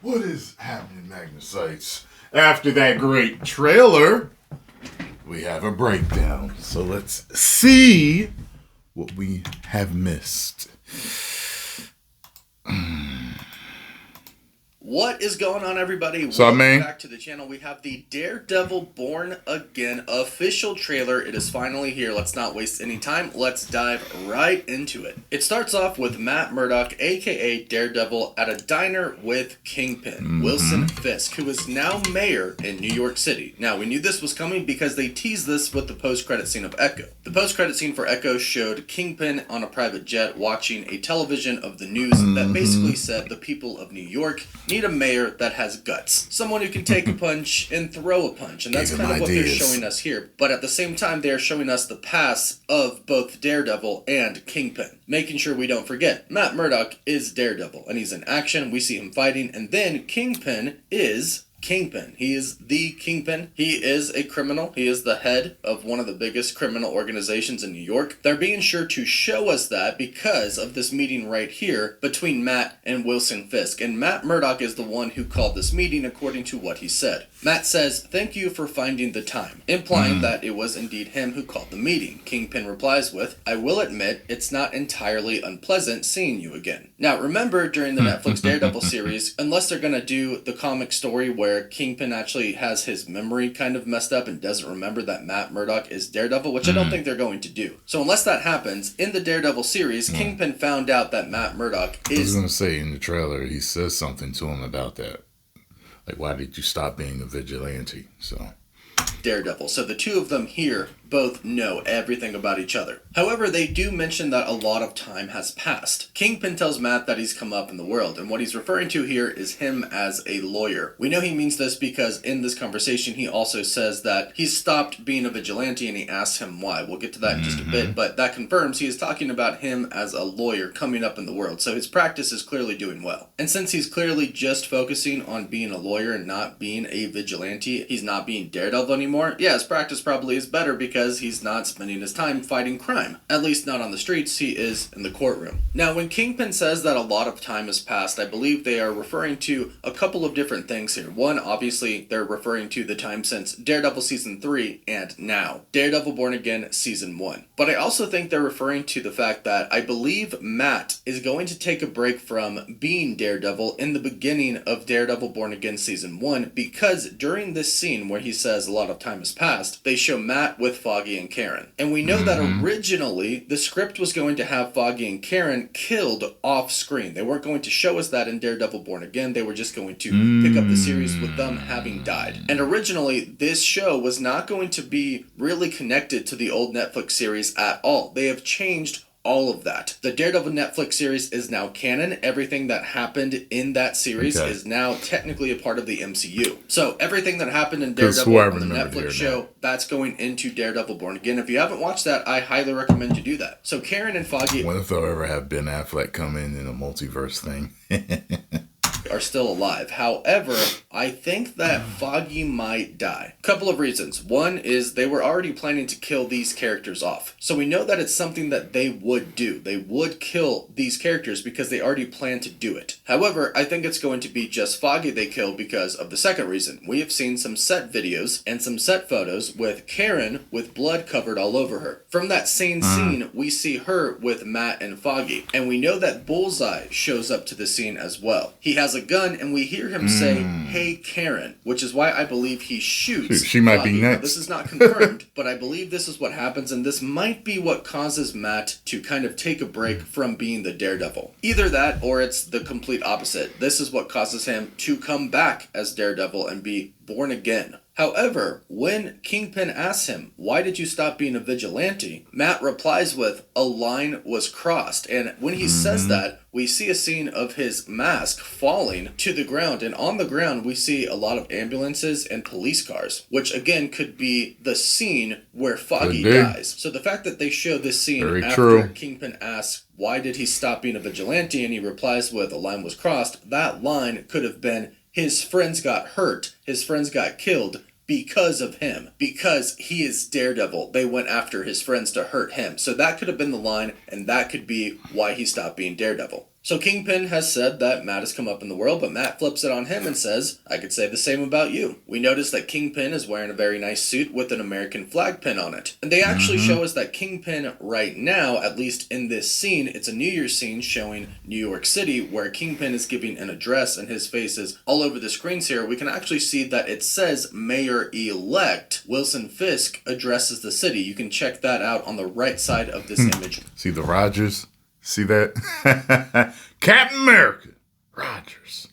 What is happening, Magnusites? After that great trailer, we have a breakdown. So let's see what we have missed. What is going on, everybody? Welcome back to the channel. We have the Daredevil Born Again official trailer. It is finally here. Let's not waste any time. Let's dive right into it. It starts off with Matt Murdock, aka Daredevil, at a diner with Kingpin, Wilson Fisk, who is now mayor in New York City. Now, we knew this was coming because they teased this with the post-credit scene of Echo. The post-credit scene for Echo showed Kingpin on a private jet watching a television of the news that basically said the people of New York need a mayor that has guts. Someone who can take a punch and throw a punch. And that's kind of what they're showing us here. But at the same time, they're showing us the past of both Daredevil and Kingpin. Making sure we don't forget, Matt Murdock is Daredevil. And he's in action. We see him fighting. And then Kingpin is Kingpin. He is the Kingpin. He is a criminal. He is the head of one of the biggest criminal organizations in New York. They're being sure to show us that because of this meeting right here between Matt and Wilson Fisk. And Matt Murdock is the one who called this meeting according to what he said. Matt says, "Thank you for finding the time," implying that it was indeed him who called the meeting. Kingpin replies with, "I will admit it's not entirely unpleasant seeing you again." Now remember, during the Netflix Daredevil series, unless they're going to do the comic story where Kingpin actually has his memory kind of messed up and doesn't remember that Matt Murdock is Daredevil, which I don't think they're going to do. So unless that happens, in the Daredevil series, Kingpin found out that Matt Murdock is... I was going to say, in the trailer, he says something to him about that. Like, why did you stop being a vigilante? So... Daredevil. So the two of them here both know everything about each other. However, they do mention that a lot of time has passed. Kingpin tells Matt that he's come up in the world, and what he's referring to here is him as a lawyer. We know he means this because in this conversation he also says that he's stopped being a vigilante, and he asks him why. We'll get to that in just a bit, but that confirms he is talking about him as a lawyer coming up in the world, so his practice is clearly doing well. And since he's clearly just focusing on being a lawyer and not being a vigilante, he's not being Daredevil anymore, yeah, his practice probably is better because he's not spending his time fighting crime. At least not on the streets, he is in the courtroom. Now, when Kingpin says that a lot of time has passed, I believe they are referring to a couple of different things here. One, obviously, they're referring to the time since Daredevil Season 3 and now Daredevil Born Again Season 1. But I also think they're referring to the fact that I believe Matt is going to take a break from being Daredevil in the beginning of Daredevil Born Again Season 1 because during this scene where he says a lot of time has passed, they show Matt with Foggy and Karen. And we know that originally the script was going to have Foggy and Karen killed off screen. They weren't going to show us that in Daredevil Born Again. They were just going to pick up the series with them having died. And originally this show was not going to be really connected to the old Netflix series at all. They have changed all of that. The Daredevil Netflix series is now canon. Everything that happened in that series is now technically a part of the MCU. So everything that happened in Daredevil on the Netflix show, that's going into Daredevil Born Again. If you haven't watched that, I highly recommend you do that. So Karen and Foggy... What if they'll ever have Ben Affleck come in a multiverse thing? are still alive. However, I think that Foggy might die. Couple of reasons. One is they were already planning to kill these characters off. So we know that it's something that they would do. They would kill these characters because they already planned to do it. However, I think it's going to be just Foggy they kill because of the second reason. We have seen some set videos and some set photos with Karen with blood covered all over her. From that same scene, we see her with Matt and Foggy. And we know that Bullseye shows up to the scene as well. He has a gun and we hear him say, "Hey Karen," which is why I believe he shoots She might Foggy. be next. Now, this is not confirmed, but I believe this is what happens, and this might be what causes Matt to kind of take a break from being the Daredevil. Either that or it's the complete opposite. This is what causes him to come back as Daredevil and be born again. However, when Kingpin asks him, "Why did you stop being a vigilante?" Matt replies with, "A line was crossed." And when he says that, we see a scene of his mask falling to the ground. And on the ground, we see a lot of ambulances and police cars, which again could be the scene where Foggy dies. So the fact that they show this scene after Kingpin asks, "Why did he stop being a vigilante?" and he replies with, "A line was crossed," that line could have been, his friends got hurt, his friends got killed because of him. Because he is Daredevil, they went after his friends to hurt him. So that could have been the line, and that could be why he stopped being Daredevil. So Kingpin has said that Matt has come up in the world, but Matt flips it on him and says, I could say the same about you. We notice that Kingpin is wearing a very nice suit with an American flag pin on it. And they actually show us that Kingpin right now, at least in this scene, it's a New Year's scene showing New York City where Kingpin is giving an address and his face is all over the screens here. We can actually see that it says Mayor-elect Wilson Fisk addresses the city. You can check that out on the right side of this image. See the Rogers? See that? Captain America. Rogers.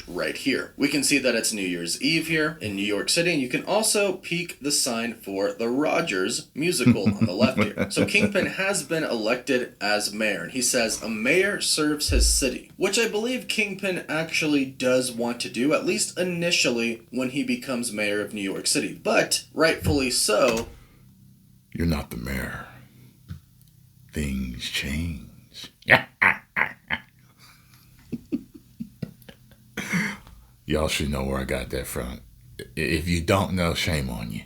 Right here. We can see that it's New Year's Eve here in New York City, and you can also peek the sign for the Rogers musical on the left here. So Kingpin has been elected as mayor, and he says a mayor serves his city, which I believe Kingpin actually does want to do, at least initially when he becomes mayor of New York City. But, rightfully so, you're not the mayor. Things change. Y'all should know where I got that from. If you don't know, shame on you.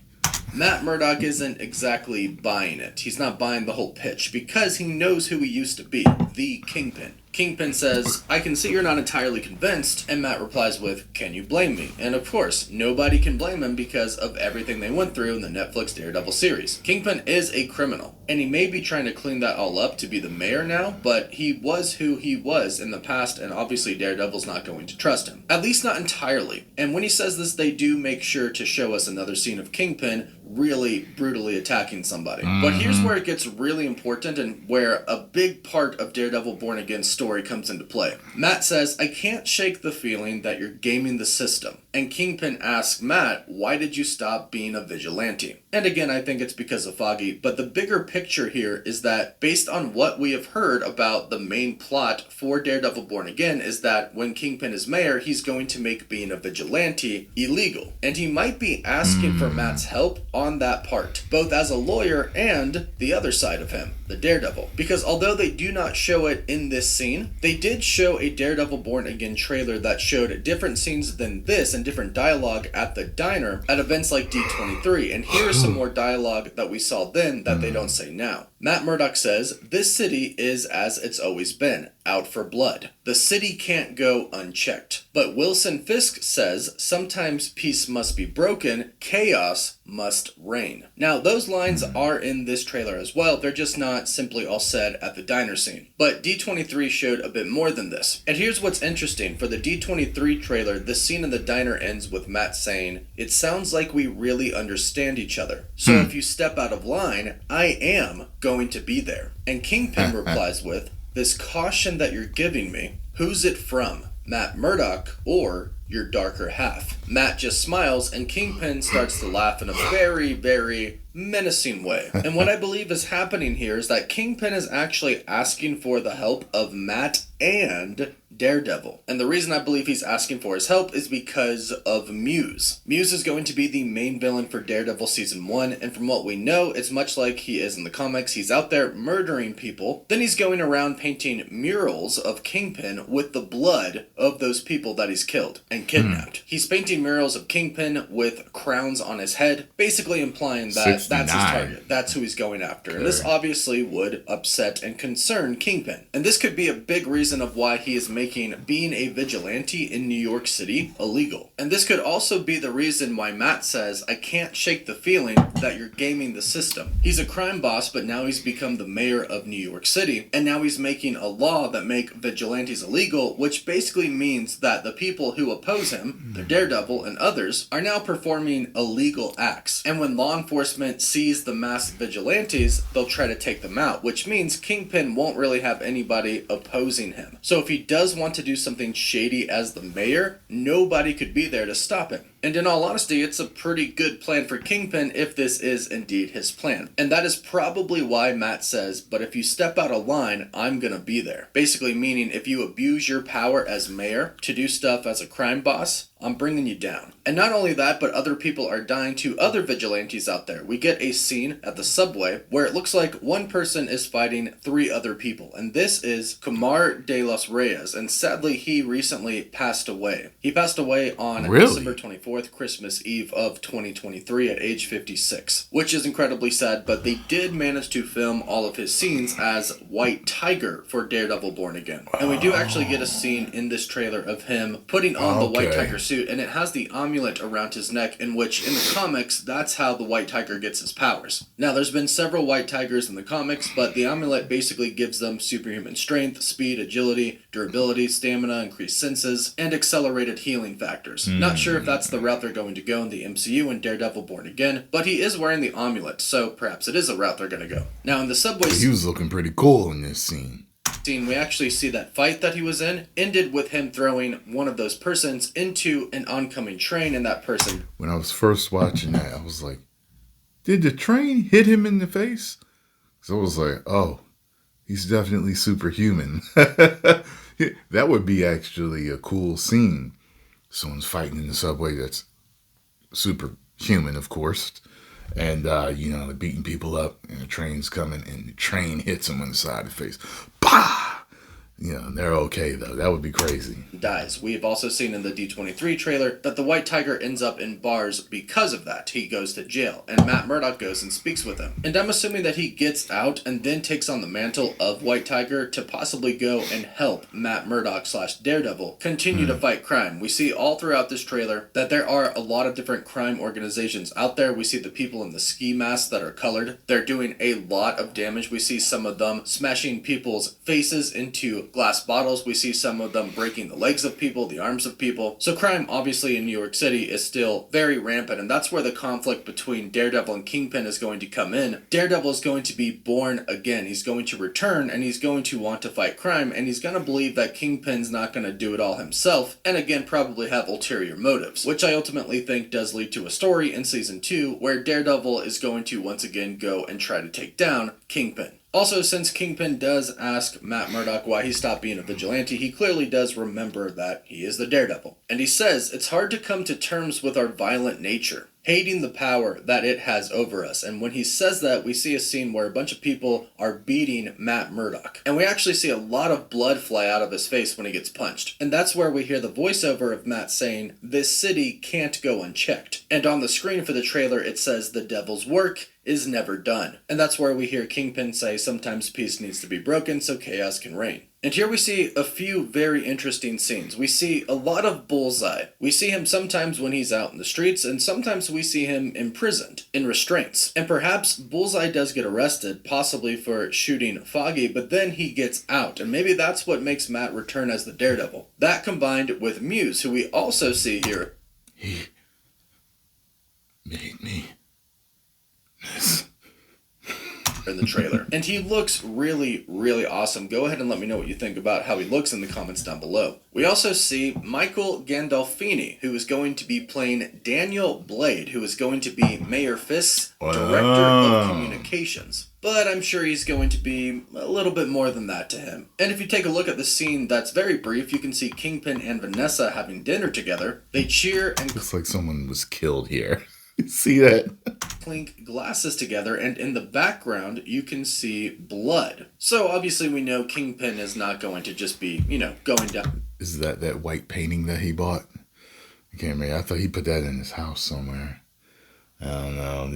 Matt Murdock isn't exactly buying it. He's not buying the whole pitch because he knows who he used to be, the Kingpin. Kingpin says, I can see you're not entirely convinced, and Matt replies with, can you blame me? And of course, nobody can blame him because of everything they went through in the Netflix Daredevil series. Kingpin is a criminal, and he may be trying to clean that all up to be the mayor now, but he was who he was in the past, and obviously Daredevil's not going to trust him. At least not entirely. And when he says this, they do make sure to show us another scene of Kingpin really brutally attacking somebody. But here's where it gets really important and where a big part of Daredevil Born Again's story comes into play. Matt says, I can't shake the feeling that you're gaming the system. And Kingpin asks Matt, why did you stop being a vigilante? And again, I think it's because of Foggy, but the bigger picture here is that based on what we have heard about the main plot for Daredevil Born Again is that when Kingpin is mayor, he's going to make being a vigilante illegal. And he might be asking for Matt's help on that part, both as a lawyer and the other side of him, the Daredevil. Because although they do not show it in this scene, they did show a Daredevil Born Again trailer that showed different scenes than this and different dialogue at the diner at events like D23. And here is some more dialogue that we saw then that they don't say now. Matt Murdock says, this city is as it's always been, out for blood. The city can't go unchecked. But Wilson Fisk says, sometimes peace must be broken, chaos must reign. Now, those lines are in this trailer as well, they're just not simply all said at the diner scene. But D23 showed a bit more than this. And here's what's interesting, for the D23 trailer, the scene in the diner ends with Matt saying, it sounds like we really understand each other. So if you step out of line, I am going to be there. And Kingpin replies with, this caution that you're giving me, who's it from? Matt Murdock or your darker half? Matt just smiles and Kingpin starts to laugh in a very, very menacing way. And what I believe is happening here is that Kingpin is actually asking for the help of Matt and Daredevil. And the reason I believe he's asking for his help is because of Muse. Muse is going to be the main villain for Daredevil Season 1, and from what we know, it's much like he is in the comics. He's out there murdering people, then he's going around painting murals of Kingpin with the blood of those people that he's killed and kidnapped. He's painting murals of Kingpin with crowns on his head, basically implying that 69. That's his target. That's who he's going after. And this obviously would upset and concern Kingpin. And this could be a big reason of why he is making being a vigilante in New York City illegal. And this could also be the reason why Matt says, I can't shake the feeling that you're gaming the system. He's a crime boss, but now he's become the mayor of New York City, and now he's making a law that make vigilantes illegal, which basically means that the people who oppose him, the Daredevil and others, are now performing illegal acts. And when law enforcement sees the masked vigilantes, they'll try to take them out, which means Kingpin won't really have anybody opposing him. So if he does want to do something shady as the mayor, nobody could be there to stop him. And in all honesty, it's a pretty good plan for Kingpin if this is indeed his plan. And that is probably why Matt says, but if you step out of line, I'm gonna be there. Basically meaning if you abuse your power as mayor to do stuff as a crime boss, I'm bringing you down. And not only that, but other people are dying to other vigilantes out there. We get a scene at the subway where it looks like one person is fighting 3 other people. And this is Kumar de los Reyes. And sadly, he recently passed away. He passed away on December 24th, Christmas Eve of 2023 at age 56. Which is incredibly sad, but they did manage to film all of his scenes as White Tiger for Daredevil Born Again. And we do actually get a scene in this trailer of him putting on the White Tiger suit, and it has the amulet around his neck, in which in the comics that's how the White Tiger gets his powers. Now there's been several White Tigers in the comics, but the amulet basically gives them superhuman strength, speed, agility, durability, stamina, increased senses, and accelerated healing factors. Not sure if that's the route they're going to go in the MCU in Daredevil Born Again, but he is wearing the amulet, so perhaps it is a route they're going to go. Now in the subway he was looking pretty cool in this scene, we actually see that fight that he was in ended with him throwing one of those persons into an oncoming train, and that person... When I was first watching that, I was like, did the train hit him in the face? So I was like, oh, he's definitely superhuman. That would be actually a cool scene. Someone's fighting in the subway that's superhuman, of course. And, they're beating people up, and the train's coming, and the train hits them on the side of the face. Bah! They're okay, though. That would be crazy. Dies. We have also seen in the D23 trailer that the White Tiger ends up in bars because of that. He goes to jail, and Matt Murdock goes and speaks with him. And I'm assuming that he gets out and then takes on the mantle of White Tiger to possibly go and help Matt Murdock / Daredevil continue to fight crime. We see all throughout this trailer that there are a lot of different crime organizations out there. We see the people in the ski masks that are colored. They're doing a lot of damage. We see some of them smashing people's faces into glass bottles. We see some of them breaking the legs of people, the arms of people. So crime, obviously, in New York City is still very rampant, and that's where the conflict between Daredevil and Kingpin is going to come in. Daredevil is going to be born again. He's going to return, and he's going to want to fight crime, and he's going to believe that Kingpin's not going to do it all himself, and again, probably have ulterior motives, which I ultimately think does lead to a story in Season 2 where Daredevil is going to once again go and try to take down Kingpin. Also, since Kingpin does ask Matt Murdock why he stopped being a vigilante, he clearly does remember that he is the Daredevil. And he says, it's hard to come to terms with our violent nature, hating the power that it has over us. And when he says that, we see a scene where a bunch of people are beating Matt Murdock. And we actually see a lot of blood fly out of his face when he gets punched. And that's where we hear the voiceover of Matt saying, this city can't go unchecked. And on the screen for the trailer, it says, the devil's work is never done. And that's where we hear Kingpin say, sometimes peace needs to be broken so chaos can reign. And here we see a few very interesting scenes. We see a lot of Bullseye. We see him sometimes when he's out in the streets, and sometimes we see him imprisoned, in restraints. And perhaps Bullseye does get arrested, possibly for shooting Foggy, but then he gets out, and maybe that's what makes Matt return as the Daredevil. That combined with Muse, who we also see here. He made me this. In the trailer. And he looks really, really awesome. Go ahead and let me know what you think about how he looks in the comments down below. We also see Michael Gandolfini, who is going to be playing Daniel Blade, who is going to be Mayor Fisk's Director of Communications. But I'm sure he's going to be a little bit more than that to him. And if you take a look at the scene that's very brief, you can see Kingpin and Vanessa having dinner together. They cheer and... Looks like someone was killed here. See that? Clink glasses together, and in the background you can see blood. So obviously we know Kingpin is not going to just be, going down. Is that white painting that he bought? I can't remember. I thought he put that in his house somewhere. I don't know.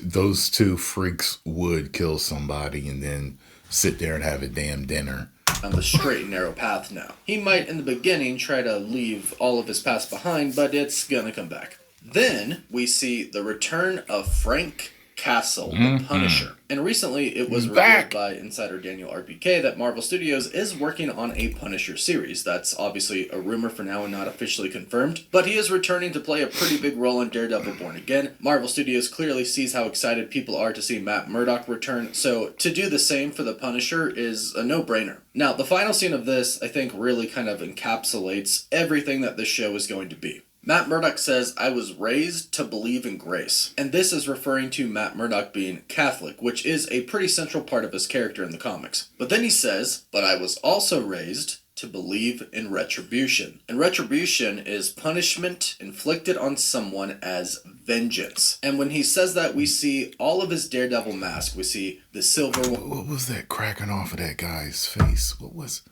Those two freaks would kill somebody and then sit there and have a damn dinner. On the straight and narrow path now. He might in the beginning try to leave all of his past behind, but it's gonna come back. Then we see the return of Frank Castle, the Punisher. And recently it was revealed by insider Daniel RPK that Marvel Studios is working on a Punisher series. That's obviously a rumor for now and not officially confirmed. But he is returning to play a pretty big role in Daredevil Born Again. Marvel Studios clearly sees how excited people are to see Matt Murdock return. So to do the same for the Punisher is a no-brainer. Now, the final scene of this, I think, really kind of encapsulates everything that this show is going to be. Matt Murdock says, I was raised to believe in grace. And this is referring to Matt Murdock being Catholic, which is a pretty central part of his character in the comics. But then he says, but I was also raised to believe in retribution. And retribution is punishment inflicted on someone as vengeance. And when he says that, we see all of his Daredevil mask. We see the silver one. What was that cracking off of that guy's face? What was it?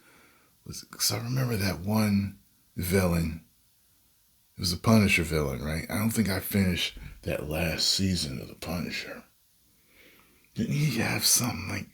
Because I remember that one villain. It was a Punisher villain, right? I don't think I finished that last season of the Punisher. Didn't he have something like...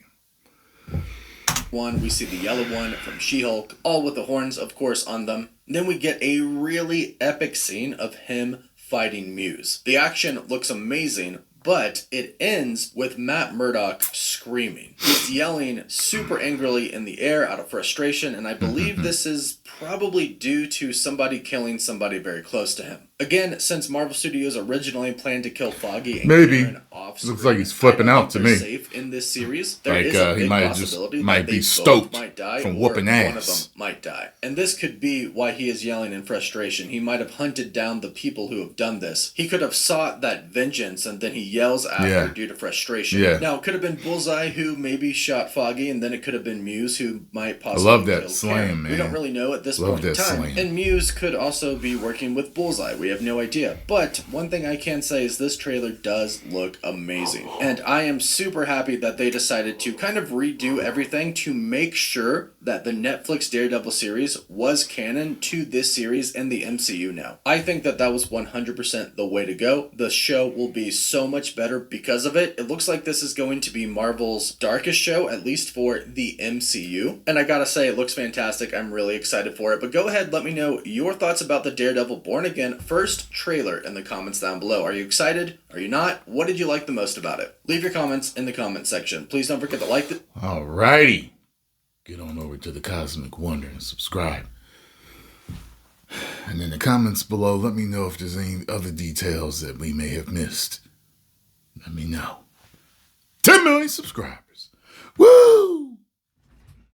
One, we see the yellow one from She-Hulk, all with the horns, of course, on them. Then we get a really epic scene of him fighting Muse. The action looks amazing, but it ends with Matt Murdock screaming. He's yelling super angrily in the air out of frustration, and I believe this is probably due to somebody killing somebody very close to him. Again, since Marvel Studios originally planned to kill Foggy and Karen off screen, looks like he's flipping out to me. Safe in this series. There like is a he big might possibility might that be they stoked both might die, from or whooping ass. one of them might die. And this could be why he is yelling in frustration. He might have hunted down the people who have done this. He could have sought that vengeance, and then he yells after due to frustration. Now, it could have been Bullseye who maybe shot Foggy, and then it could have been Muse who might possibly I love that kill slam, Karen. man. We don't really know at this point in time. Slam. And Muse could also be working with Bullseye. We have no idea. But one thing I can say is this trailer does look amazing. And I am super happy that they decided to kind of redo everything to make sure that the Netflix Daredevil series was canon to this series and the MCU now. I think that that was 100% the way to go. The show will be so much better because of it. It looks like this is going to be Marvel's darkest show, at least for the MCU. And I gotta say, it looks fantastic. I'm really excited for it. But go ahead, let me know your thoughts about the Daredevil Born Again first trailer in the comments down below. Are you excited? Are you not? What did you like the most about it? Leave your comments in the comment section. Please don't forget to like it. Alrighty. Get on over to the Cosmic Wonder and subscribe. And in the comments below, let me know if there's any other details that we may have missed. Let me know. 10 million subscribers. Woo!